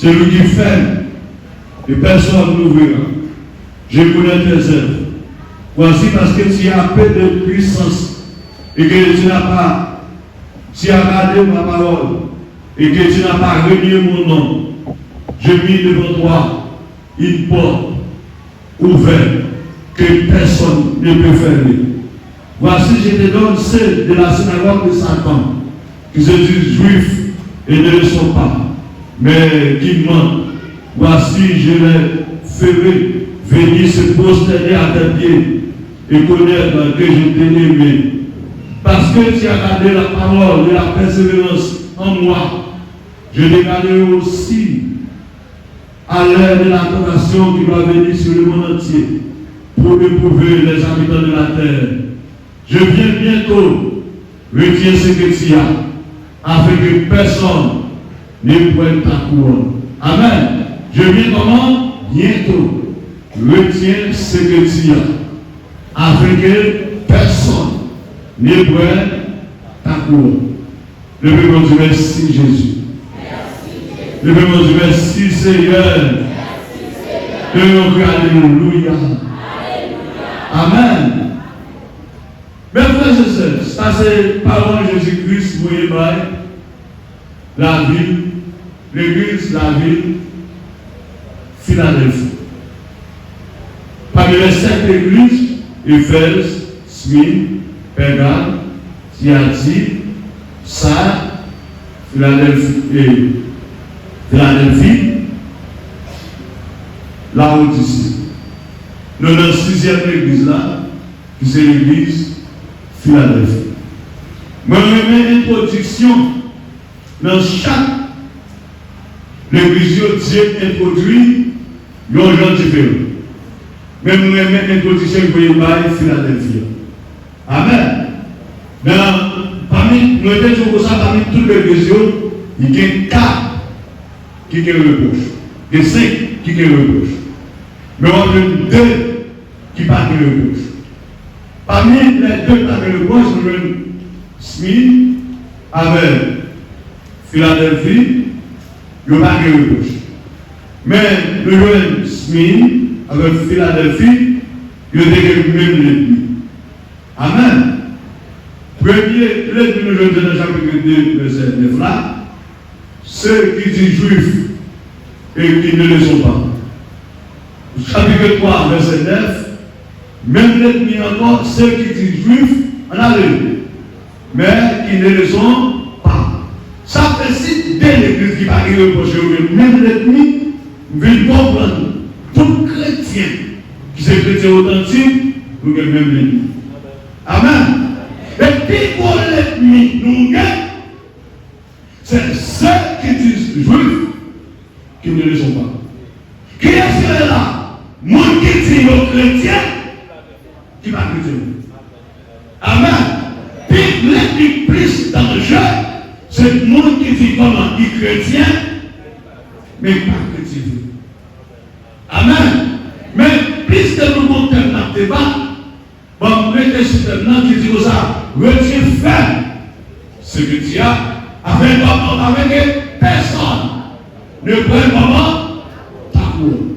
C'est lui qui fait. Et personne n'ouvrira. Je connais tes œuvres. Voici parce que tu as peu de puissance et que tu n'as pas, tu as gardé ma parole et que tu n'as pas renié mon nom. Je mis devant toi une porte ouverte que personne ne peut fermer. Voici, je te donne ceux de la synagogue de Satan qui se disent juifs et ne le sont pas, mais qui mentent. Voici, je les ferai venir se prosterner à tes pieds et connaître que je t'ai aimé. Parce que tu as gardé la parole et la persévérance en moi, je les garderai aussi à l'heure de la tentation qui va venir sur le monde entier pour éprouver les habitants de la terre. Je viens bientôt, retiens ce que tu as, afin que personne ne prenne ta couronne. Amen. Je viens comment? Bientôt, retiens ce que tu as, afin que personne ne prenne ta couronne. Levez-moi du merci Jésus. Levez-moi du merci Seigneur. Levez-moi du Alléluia. Amen. Mes frères et sœurs, ça c'est parole Jésus-Christ, vous voyez, la ville, l'église, la ville, Philadelphie. Parmi les 7 églises, Éphèse, Smyrne, Pergame, Thyatire, Sardes, Philadelphie, Laodicée. Nous avons la 6e église là, qui c'est l'église Philadelphie. Moi, je mets une introduction dans chaque l'église, Dieu introduit un genre différent. Mais nous mettons une introduction pour y Philadelphie. Amen. Parmi toutes les églises, il y a 4 qui reprochent. Il y a 5 qui reprochent. Mais on a 2 qui ne reprochent. Parmi les 2 qui reprochent, nous avons Smyrne avec Philadelphie, il n'y a pas de reproche. Mais nous avons Smyrne avec Philadelphie, il y a des même l'ennemi. Amen. Premier, l'ennemi nous avons dans le chapitre 2, verset 9 là, ceux qui disent juifs et qui ne le sont pas. Chapitre 3, verset 9, même l'ennemi encore, ceux qui disent juifs, en allée, mais qui ne le sont pas. Ça précise dès l'église qui va reprocher, même l'ennemi veut comprendre tout chrétien qui est chrétien authentique, nous avons même l'ennemi. Amen. Et puis pour l'ennemi, nous gagnons, c'est ceux qui disent juifs qui ne le sont pas. Qui est ceux-là? Moi qui dis aux chrétiens qui va chrétien. Amen. Puis l'ennemi plus dans le jeu, c'est le monde qui dit comment il est chrétien, mais pas chrétien. Amen. Mais plus que nous montons dans le débat, bon, mettez ce terme qui dit ça, retiens ferme ce que tu as, afin que personne ne prenne comment ta couronne.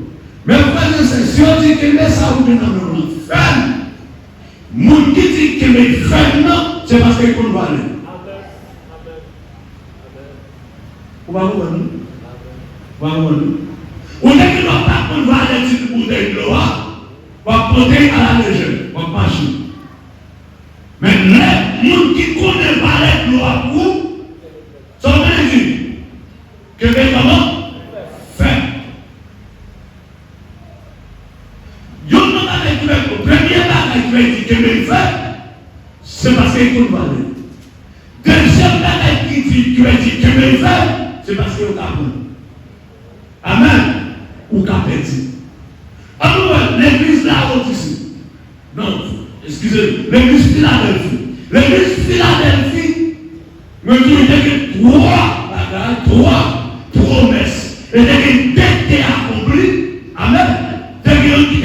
Mais frère, si on dit que les ça vous met dans le monde ferme, moun qui dit que les ferme, c'est parce qu'il faut aller. Vous va voir nous? Vous va voir nous? On est que l'on pas qu'on va aller sur le bouteille de l'eau, on va porter à la légère, on va marcher. Mais les gens qui connaissent pas les lois pour, sont bien dit que les mamans fait. Yon n'a pas dit le premier bagage qui dit que les fait, c'est parce qu'il faut le aller. Deuxième bagage qui dit que les fait, c'est parce qu'il faut apprendre. Amen. Ou qu'a perdu. Alors, l'église là, ici. Non, excusez, l'église Philadelphie. L'église Philadelphie, me dit que 3 promesses. Et que dès que accompli, amen. Dès que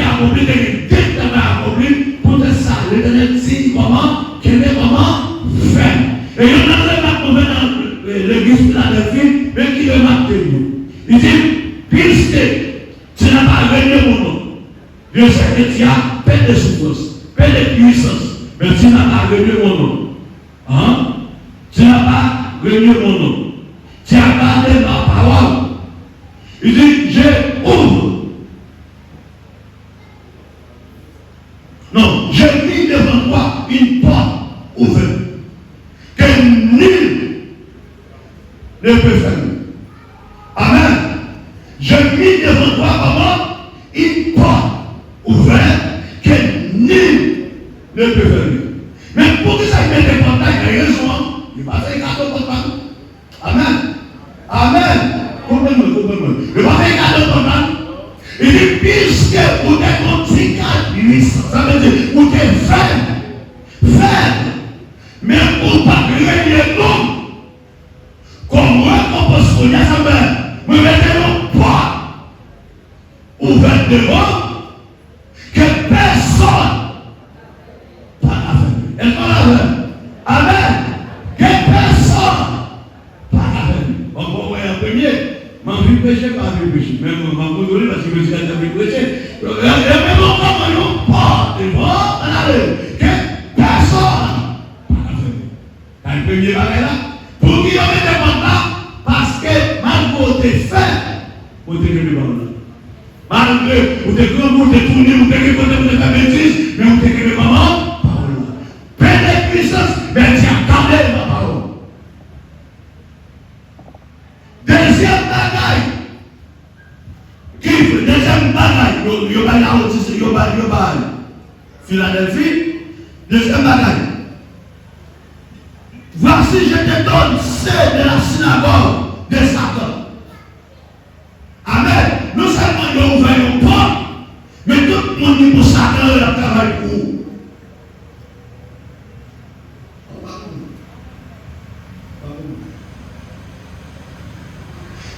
accompli, dès que accompli, pour ça, l'Éternel dit comment, quel est comment faire. Et il y en a pas dans l'église Philadelphie, mais qui le marque. Il dit, Je sais que tu as peine de souffrance, peine de puissance, mais tu n'as pas renié mon nom. Hein? Tu n'as pas renié mon nom. Tu as gardé ma parole. Il dit, je ouvre. Non, je mis devant toi une porte ouverte que nul ne peut fermer. Amen. Je mis devant toi comment? Une porte ouverte que nul ne peut fermer. Mais pour que ça mette des portes, il y a raison. Il va faire cadeau pour toi. Amen. Amen. Comprenez-moi. Il va faire cadeau pour toi. Il dit, puisque vous êtes contre 4 ça veut dire, vous êtes faible. Mais pour ne pas régner l'homme, comme récompense pour y a sa mère, vous mettez une porte ouverte devant, que personne pas la fermer. Est-ce qu'on la ferme? Amen. Que personne pas la fermer. On va voir un premier. Ma vie péché, pas vie péché. Même ma vie péché, parce que je suis à la vie péché. Et même on va pas devant, que personne. Pas le premier bagage là. Pour qui on met des bandes là? Parce que malgré vous êtes fait, vous êtes venu par là. Malgré vous êtes grand, vous êtes tourné, vous êtes récolté, vous êtes fait bêtise, mais vous êtes venu comment? Parole. Peine de puissance, mais tu as gardé ma parole. Deuxième bagaille. Deuxième bagaille. Yo va la haute, yo va Philadelphie. Deuxième bagaille. Voici, je te donne ceux de la synagogue de Satan. Amen. Non seulement ils ont ouvert une porte, mais tout le monde dit pour Satan, il a travaillé pour vous.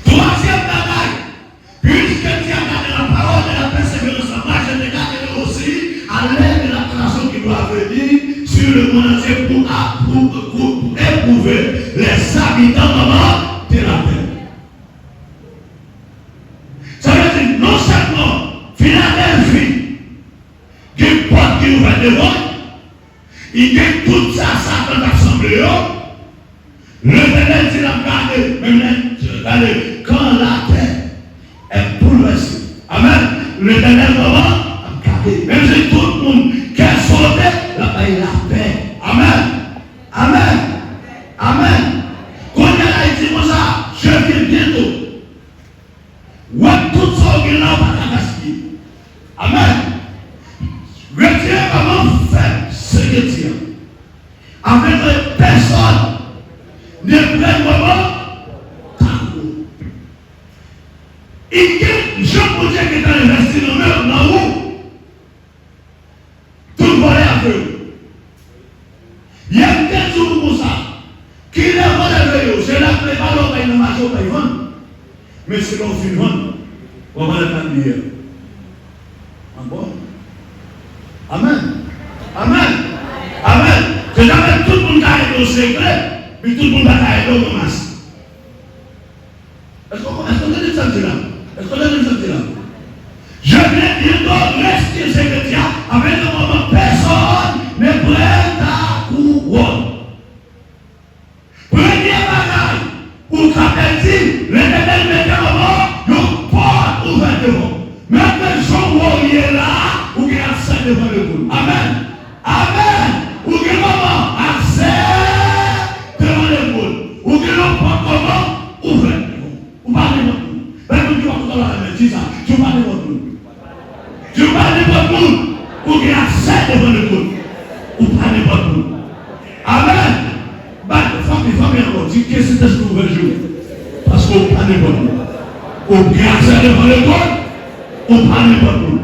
Troisième bagaille, puisque tu as gardé la parole et la persévérance en marche, je te garde aussi à l'aide de la création qui doit venir sur le monde entier pour éprouver les habitants de la terre. Ça veut dire non seulement Philadelphie, qui porte qui ouvre devant, il y a tout ça, Satan assemblé. L'Éternel dit la garde, même quand la terre est bouleversée. Amen. L'Éternel va garder. Même si tout le monde qui est sauvé, la paix. Amen. Amen. Amen. Quand il a dit comme ça, je viens bientôt. Ouais, tout ça, il n'a pas de gaspiller. Amen. Retiens comment faire ce que tu as. Avec personne ne prenne vraiment ta roue. Il y a Jean pour Dieu qui est investi dans la roue. Tout le monde est à peu. Il y a des jours comme ça, qui est volé, c'est là que les ballons payent le marché, payent vendre. Mais c'est là où ils vendent, on va le faire hier. Encore? Amen. Amen. Amen. C'est jamais tout le monde qui a été au secret, puis tout le monde a été au masse. Est-ce qu'on a dit ça là? Est-ce qu'on a dit ça là? Je viens dire donc, restez secrétaire, avec le moment, personne ne prête à couronne. Premier bagaille, pour qu'appelle-t-il, l'Éternel met un moment, nous porte ouvert devant. Même les gens où il est là, ou qu'il y a accès devant le bout. Amen. Amen. Ou qu'il y a moment, accès devant le bout. Ou qu'il y a pas comment, ouvert devant. Ou parlez de vous. Même si tu vas tout à l'heure, dis ça, tu parles de votre monde. Tu parles de votre monde, ou qu'il y a accès devant le bout. Ou parlez de votre monde. Amen. Famille encore, dis que c'est ce nouvel jour. Parce qu'on prend les bonnes. On garde devant le bon, on prend les bonnes.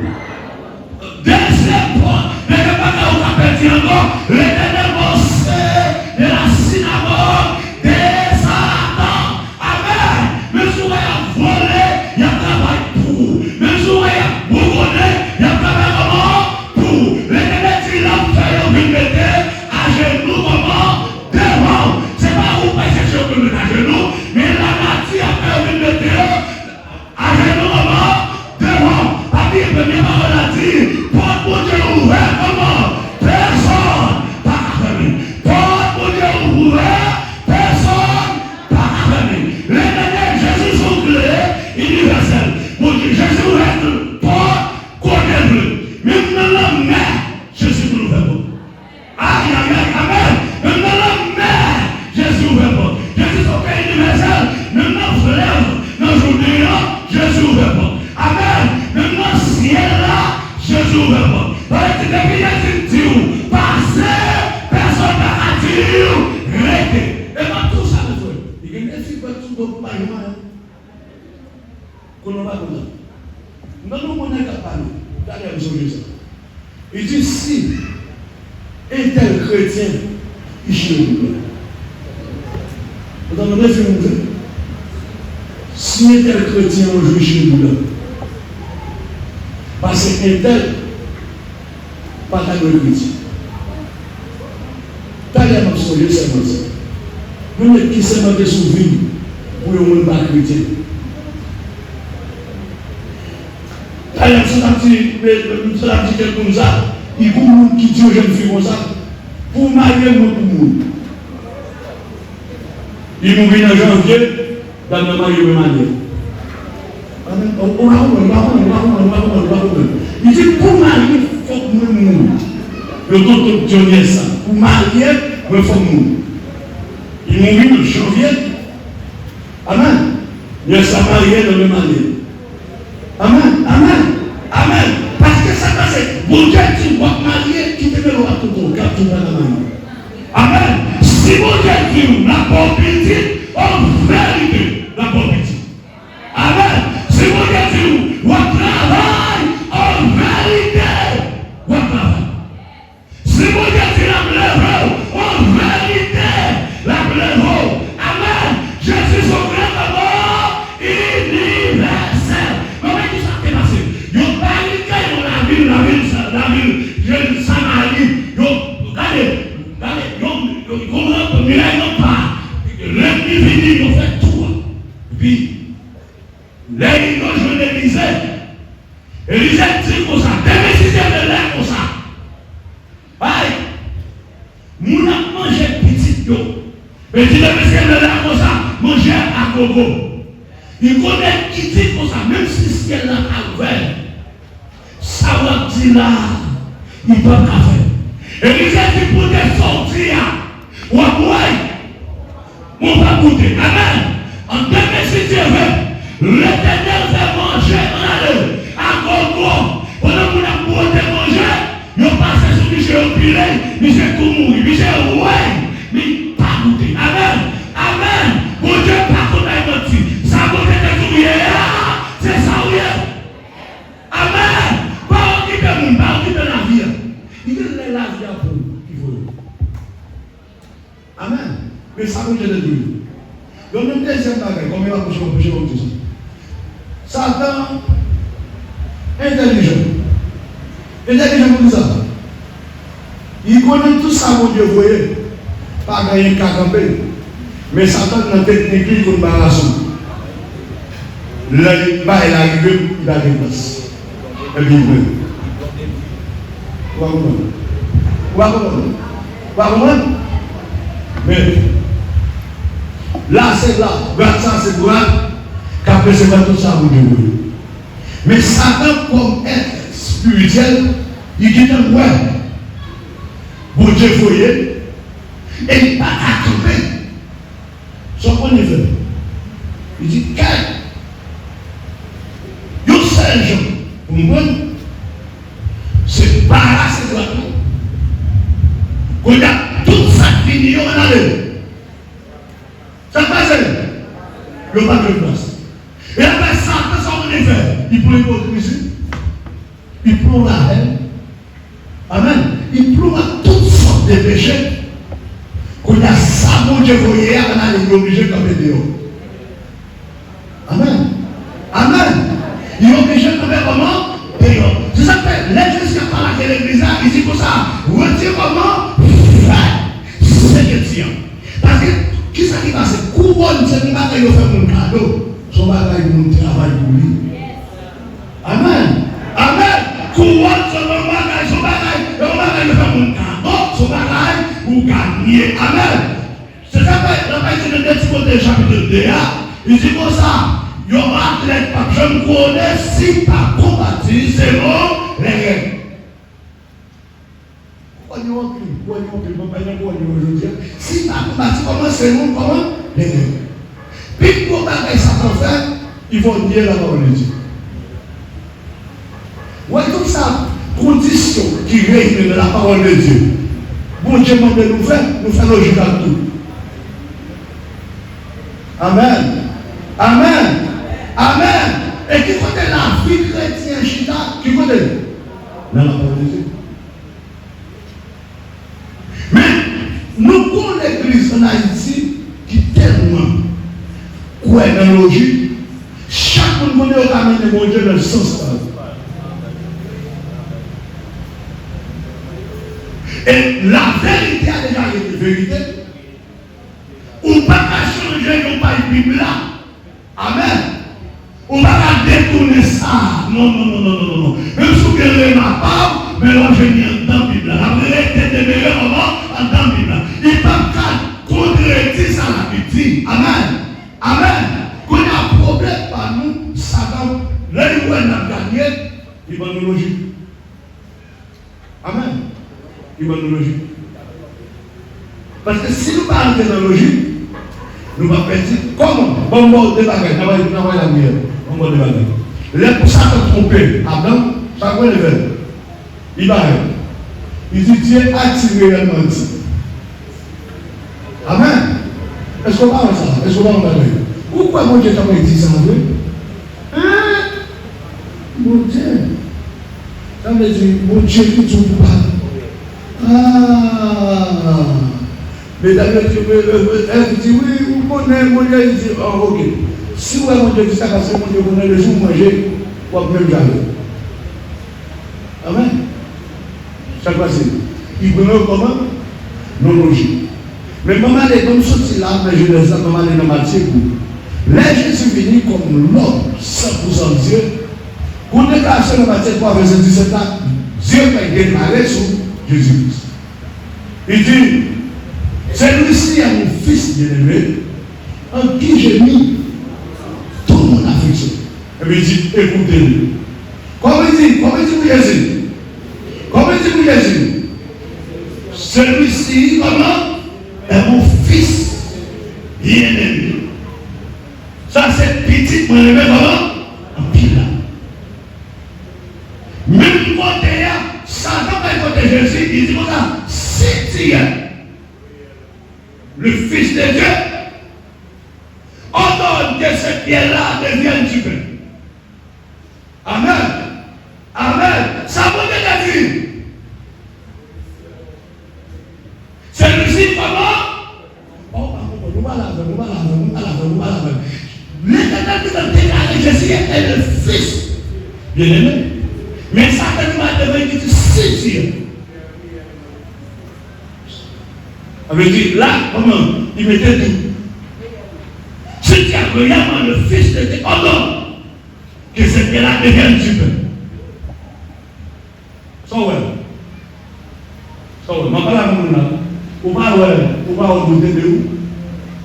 Deuxième point, mais le bagage on appelle encore, l'Éternel Mosée de la synagogue des Satan. Amen. Mais si on a volé, il y a travail pour. Mais si on a bourgonné, il y a travail comment pour. L'Éternel dit la feuille au milieu à genoux comment devant. C'est pas où pas chercher au milieu à genoux, mais la nature a fait au milieu à genoux comment devant. Pas dire, première parole à dire. Jésus ouvre la porte. Amen. Même dans le ciel là, Jésus ouvre la porte. Parce que depuis Jésus dit, passez, personne n'a dit, restez. Et dans tout ça, il y a des filles qui sont pour parler. Qu'on n'a pas comme ça. Nous, on n'a qu'à parler. D'ailleurs, vous savez ça. Il dit, si un tel chrétien, il chie le boulot. Vous entendez ce que vous dites? Si un tel chrétien, on joue chez le boulot. Parce qu'un tel, pas ta gueule chrétien. T'as l'air de se dire, c'est comme ça. Nous, qui s'est demandé sous vie pour le monde pas chrétien. T'as l'air de se dire comme ça. Il y a des gens qui disent aux jeunes filles comme ça. Pour marier, moi, pour moi. Ils m'ont vu en janvier, dans le mariage de marier. Il dit pour marier, il faut que nous mourions. Le tonton Johnny ça. Pour marier, il faut que nous mourions. Ils m'ont vu en janvier. Amen. Il y a ça marié dans le mariage. Amen. Amen. Amen. Parce que ça passe. Bon Dieu, tu vas marier, qui te met au tout cap, tu vas la marier. Amen. Si mon Dieu dit, la bonne petite, en vérité, la bonne petite. Amen. Si mon Dieu dit, votre travail, en vérité, votre travail. Si mon Dieu dit, la blême, en vérité, la blême. Amen. Je suis son grand amour universel. Comment est-ce que ça s'est passé? Ils ont barricadé dans la ville, je Samarie. Regardez, comment il n'a pas. L'ennemi vini, ils ont fait tout. Puis, là, ils ont joué l'Élysée. Élysée dit comme ça, démécité de l'air comme ça. Aïe, nous avons mangé petit yo. Mais tu démécité de l'air comme ça, manger à gogo. Il connaît qui dit comme ça, même si ce qu'elle a ouvert, ça va dire là, il peut pas faire. Élysée dit pour des sortir, ou à quoi? On va goûter. Amen. En 2006, l'Éternel fait manger en aller à gogo. Pendant qu'on a goûté manger, ils ont passé sur Michel Pilé, Michel Koumouri, Michel Ouai, mais pas goûter. Amen. Amen. Mon Dieu, pas qu'on a menti. Ça goûte des ouvriers. C'est ça, oui. Amen. Pas occuper le monde, pas occuper la vie. Il dit la vie pour vous. Amen. Mais ça vous je le dis. Donc, le deuxième bagage, comme il va coucher comme tout ça. Satan, intelligent. Intelligent comme ça. Il connaît tout ça, mon Dieu, vous voyez. Pas gagner qu'à camper. Mais Satan, dans la technique, il connaît pas la soupe. Là, il va arriver, il va arriver. Et puis, il va. Vous comprenez? Mais là, c'est là, ça c'est droit, qu'après c'est pas tout ça vous devez. Mais Satan, comme être spirituel, il dit un ouais, bon Dieu voyez, et il n'a pas attrapé. Son qu'on y fait. Il dit, quel? Yo seul gens, vous comprenez? C'est pas là, c'est droit. Qu'on a tout ça fini, on a le. Ça passe, il n'y a pas de place. Et après ça, on est fait. Il prend l'hypocrisie, il prend la haine. Amen. Il prend toutes sortes de péchés. Qu'on a ça, mon Dieu, vous voyez, on est obligé de tomber dehors. Amen. Amen. Il est obligé de tomber comment? Dehors. C'est ça que l'église qui a parlé à l'église, il dit comme ça, retire comment? C'est chrétien. Parce que, qui ça qui passe? Couronne, c'est une bataille qui fait mon cadeau. Son bataille pour mon travail pour lui. Amen. Amen. Couronne, c'est mon bataille, son bataille qui fait mon cadeau. Son bataille pour gagner. Amen. C'est ça que la partie de Timothée chapitre 2, il dit comme ça. Il y a un athlète, je me connais si pas combattu, c'est bon, les règles. Si pas combattu, comment c'est bon, comment les règles. Puis pour bagarre ça peut faire, il faut nier la parole de Dieu. Ouais, comme ça, condition qui règne de la parole de Dieu. Bon Dieu m'a dit nous faire logique à tout. Amen. Amen. Amen. Et qui côté la vie chrétienne chita, qui côté dans la parole de Dieu. Mais nous avons l'église en Haïti qui tellement croit dans la logique. Chaque monde connaît au camin de mon Dieu dans le sens. Et la vérité a déjà été vérité. On ne peut pas changer le Bible là. Amen. On ne va pas détourner ça. Non. Même si vous avez ma part, mais là je viens dans la Bible. La vérité est demeurée dans la Bible. Il ne peut pas contredire ça la Bible. Amen. Quand il y a un problème par nous, Satan, là où on a gagné, il va nous loger. Amen. Il va nous loger. Parce que si nous parlons de la logique, nous allons perdre. Comment? Bon, débaguer, nous allons la lumière. On va débaguer. Là, pour ça, te tromper. Adam, ça va lever. Il va. Il dit Dieu a tiré réellement dit. Amen. Est-ce qu'on parle de ça? Est-ce qu'on parle de ça? Pourquoi mon Dieu t'a dit ça? Hein? Mon Dieu. Ça veut dire, mon Dieu qui tout parle. Ah! Mesdames et messieurs, elle dit oui, vous connaissez, mon Dieu, il dit, oh, ok. Si vous avez mon Dieu dit ça, parce que mon Dieu connaît le jour où manger, vous pouvez même garder. Amen. Chaque fois, il connaît comment? Non logique. Mais maman, elle est comme sorti là, mais je les ai maman, elle est dans Matthieu. Là, Jésus venu comme l'homme, 100% Dieu. Pour déclarer dans Matthieu 3, verset 17 là, Dieu m'a déclaré sur Jésus-Christ. Il dit, celui-ci est mon fils bien-aimé, en qui j'ai mis tout mon affection. Et puis il dit, écoutez-le. Comment il dit pour Jésus? Comment il dit pour Jésus? Celui-ci, comment? Est mon fils bien-aimé. Ça, c'est petit, mon aimé, comment? En pile. Même côté, Satan va côté Jésus, il dit comme ça, si tu es le Fils de Dieu, ordonne que ce pierre-là devienne du pain. Amen. Amen. Ça veut dire. Celui-ci, comment? Oh, nous allons. L'éternel qui a déclaré Jésus est le Fils bien-aimé. Mais Satan m'a demandé de si Dieu. Ça veut dire là, comment il mettait tout. Si tu as réellement le Fils de Dieu, ordonne que ce pierre-là devienne du pain. So well. Ma parole à mon là. On va redouter de où?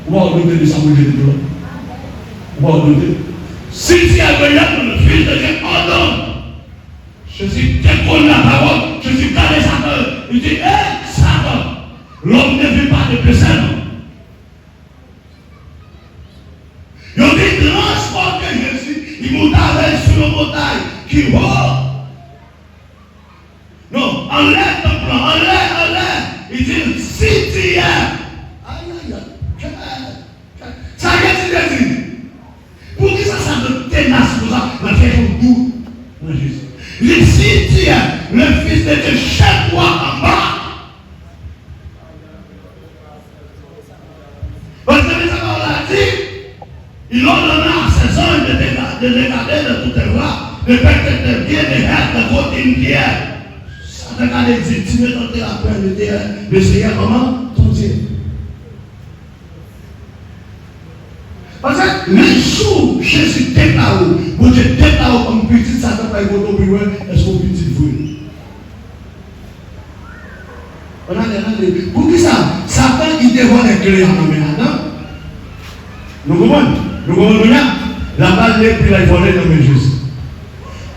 On va redouter de Samuel de Dieu. On va redouter. Si tu as réellement le Fils de Dieu, ordonne. Je suis déconne la parole, je suis calé Satan. Il dit, Satan, l'homme ne vit pas de péché. Il dit, transporter Jésus, il monte avec sur une montagne qui va. Non, enlève ton plan, enlève. Il dit, si tu es. Ça y est, tu dis. Pour qui ça te tenace pour ça? On fait un doux dans Jésus. Il dit, si tu es le Fils de Dieu, chez toi en bas. Parce que les gens l'ont dit, ils ont donné à ses anges de regarder de toutes les voies, de faire que bien de faire de côté une pierre. Ça te regarde et dit, tu veux tenter la peur de Dieu, de Seigneur, comment? Ton Dieu. Parce que les jours, Jésus déclare, vous Dieu déclare comme petit, ça ne peut pas être votre opinion, est-ce que vous petit vous? Pour qui ça? Satan, il dévoile les clés en maintenant. Nous comprenons bien. La balle n'est plus la volée dans Jésus.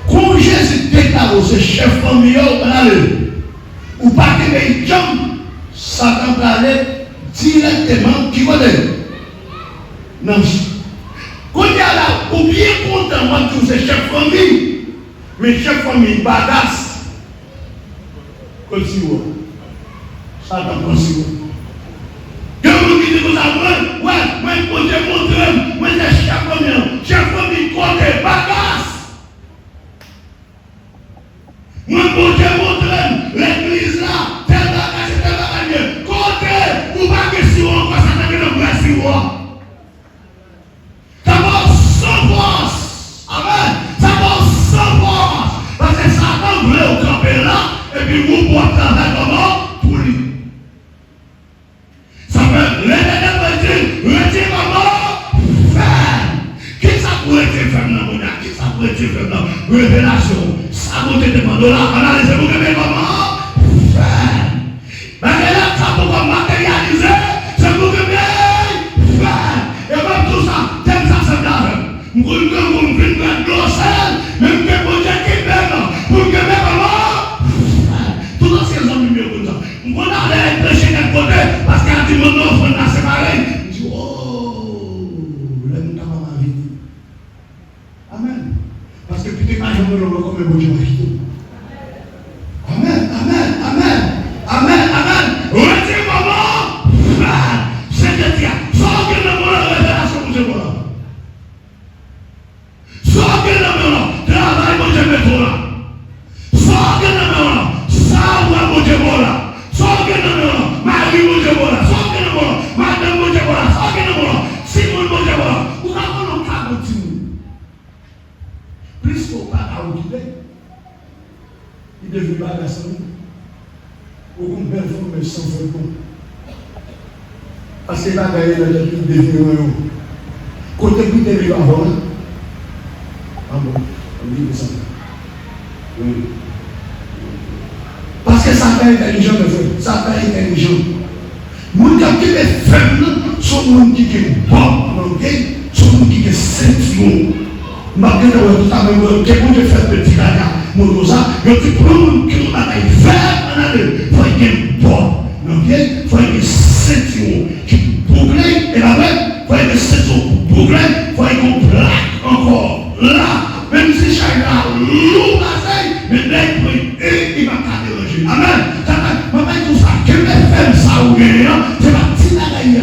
Quand Jésus déclare ce chef famille, ou pas que les gens, Satan peut aller directement, qui connaît? Non. Quand il y a là, ou bien content, moi, tout c'est chef famille. Mais chef famille, bagasse. Comme si vous. Ça t'a pensé. Que vous dites que ça, ouais, moi, je montre, moi, c'est chef famille, côté, bagasse. Moi, je montre, l'église là, tel bagage, côté, ou pas que si on va s'attaquer dans le bras, si on. Ça va sans force. Amen. Ça va sans force. Parce que Satan voulait au camper là, et puis vous pouvez travailler comment? Pour lui. Ça fait retire comment? Ferme. Qui ça pourrait être ferme dans mon âme? Qui ça pourrait être ferme dans révélation? Ça vous te demande là, analysez-vous comment? Ferme. Mais là, ça peut pas matérialiser, c'est vous que ferme. Et même tout ça, t'aimes ça, c'est grave. Vous pouvez me faire glosser, même que vous êtes qui même, pour que même comment? Tout ça, c'est les hommes mieux comme ça. Vous allez prêcher d'un côté, parce qu'il y a du monde au fond, c'est pareil. Je dis, oh, là, nous avons ma vie. Amen. Parce que putain, quand je me le comme un bon Dieu, amen, amen, amen, amen, amen. Retirez maman, c'est de dire, sans que le monde révélation vous est bon. Sans que le monde travail mon Dieu met là. Sans que le monde, ça va mon Dieu là. Sans que le monde, Marie mon Dieu là. Sans que le monde, madame mon Dieu là. Sans que le monde, Simon mon Dieu là. Vous avez un cas de plus qu'on va à occuper, il devient pas la salle. Aucune belle forme, mais sans faire compte. Parce que là, il y a des gens qui deviennent un. Côté qui devient avant, ah bon, on dit que ça. Oui. Parce que ça fait intelligent, le frère. Ça fait intelligent. Mon Dieu, qui est faible, sont les gens qui est bon, sont les gens qui est saint. Malgré tout ça, même que vous faites petit gaga, mon ça, je te prends que vous avez fait, il faut qu'il y ait bon, il faut qu'il y ait 7 jours qui boucle, et la même, il faut qu'il y ait 7 jours pour boucler, il faut qu'il y ait une plaque encore là, même si chaque là, lourd à ça, mais là, il va pas déranger. Amen. Maman, tout ça, que les femmes, ça ou bien, c'est pas petit gaga,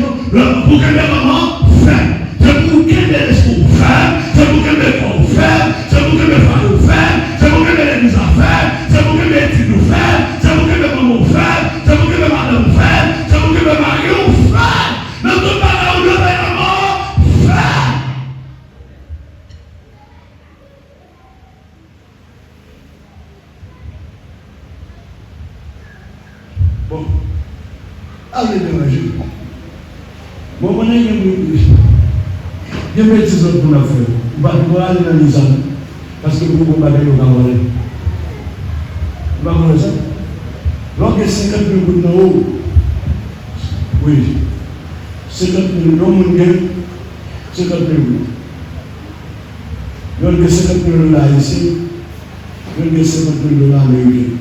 pour que les mamans fassent. C'est pour que les esprits fassent. C'est pour que mes parents fassent, c'est pour que mes frères fassent, c'est pour que mes églises fassent, c'est pour que mes études nous fassent, c'est pour que mes mamans fassent, c'est pour que mes madames fassent, c'est pour que mes maris fassent. Dans tout parent, on doit faire faire. Bon, allez déranger. Bon, on a une je vais dire ça pour la faire. Vous allez aller dans les hommes. Parce que vous ne pouvez pas aller au Cameroun. Vous allez ça? Lorsque 50 000 de haut, oui. 50 000 non, 50 000. Lorsque 50 000 ici, lorsque 50 000 américains.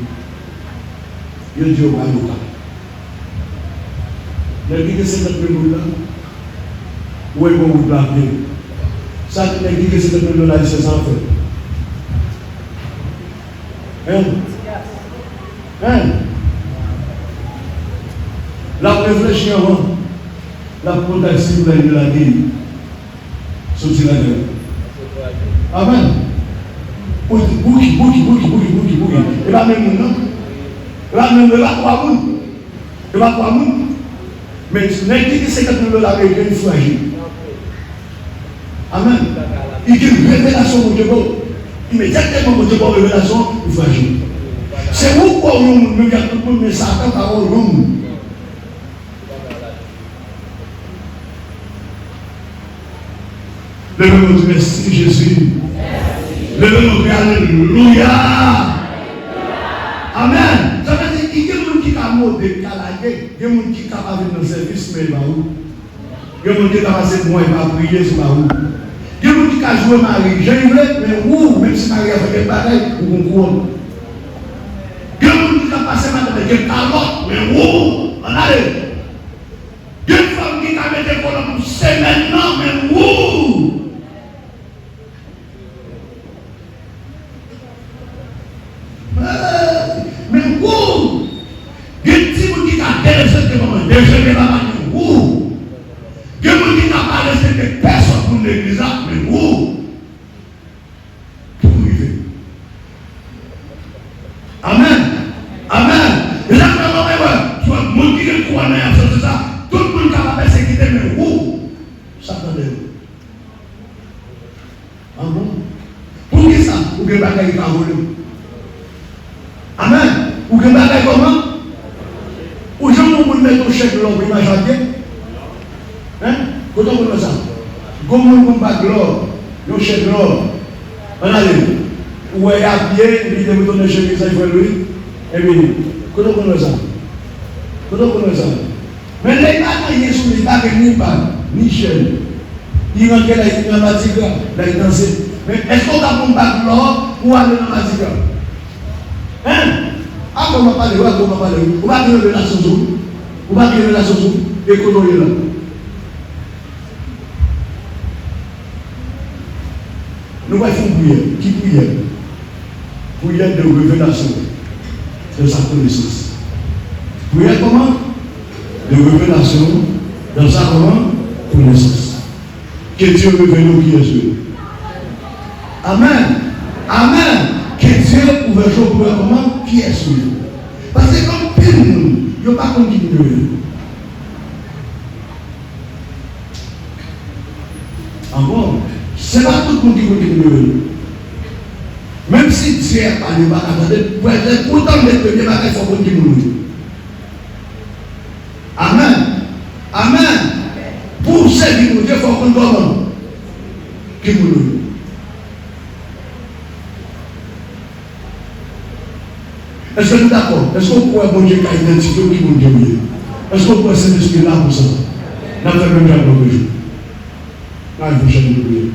Je dis au Bayoka. Lorsque 50 000 où est-ce que vous l'avez? Ça, tu as dit que c'est le $, c'est sans fait. La réfléchir avant. La protection de la vie. Sortir la gueule. Amen. Bouki. Et là même, non? Là même, là, quoi, mais tu n'as dit que c'est $, américain fragile. Amen. Il y a une révélation de Dieu. Immédiatement, Dieu a une révélation fragile. C'est pourquoi nous regardons tout le monde, mais ça attend parole nous. Levez-nous, merci Jésus. Levez-nous, alléluia. Amen. Ça veut dire qu'il y a des gens qui ont décalé, il y a des gens qui ont dans le service, mais il y a des gens qui ont passé moi et pas prier sur ma route. Il y a des gens qui ont joué Marie. J'ai eu mais où, même si Marie a fait des batailles, vous comprenez. Il y a des gens qui ont passé avec des calottes, mais où, on a les. Il y a une femme qui a mis des colonnes pour semaine, non, mais où. respecter la manière où. Il y a des gens qui n'ont pas respecté personne pour l'église, mais où. Pour vivre. Amen. Amen. Et là, tu vois, le monde qui croit dans l'absence de ça, tout le monde qui a persécuté, mais où. Ça t'attendait. Ah bon? Pour qui ça? Ou que bagaille qui a volé? Amen. Ou que bagaille comment? Ou je me mettre au chèque de l'homme, il m'a janté. Hein? Quand on fait ça? Comment on bat l'or? Le chèque de l'or. On a dit. Ou il y a pied, il dit de me donner chèque de ça, il faut lui. Et puis, quand on fait ça? Quand on fait ça? Mais les bagailles, ils sont les bagailles ni pas, ni chaîne. Il rentre là, il est dans la matière, là, il danse. Mais est-ce qu'on a pour battre l'or ou aller dans la matière? Hein? Ah, comment parler? Comment parler? On va créer une relation sur vous. On va créer une relation sur vous. Économie là. Nous allons faire prière. Qui prière? Prière de révélation de sa connaissance. Prière comment? De révélation dans sa connaissance. Que Dieu révèle qui est Dieu. Amen. Amen. Que Dieu ouvre le jour pour comment qui est Dieu. Parce que comme pile nous, il n'y a pas comme qui nous révèle. Encore, ce n'est pas tout le monde qui nous révèle. Même si Dieu n'a pas de bagarre, pourtant les premiers bagages sont pour qui nous révèle. Amen. Amen. Pour servir Dieu, il faut qu'on doit qui nous révèle. Est-ce que nous sommes d'accord? Est-ce qu'on pourrait bon Dieu qui a identifié qui bon Dieu? Est-ce qu'on pourrait s'être là pour ça? Nous avons fait le même jour. Là, il faut changer de prière.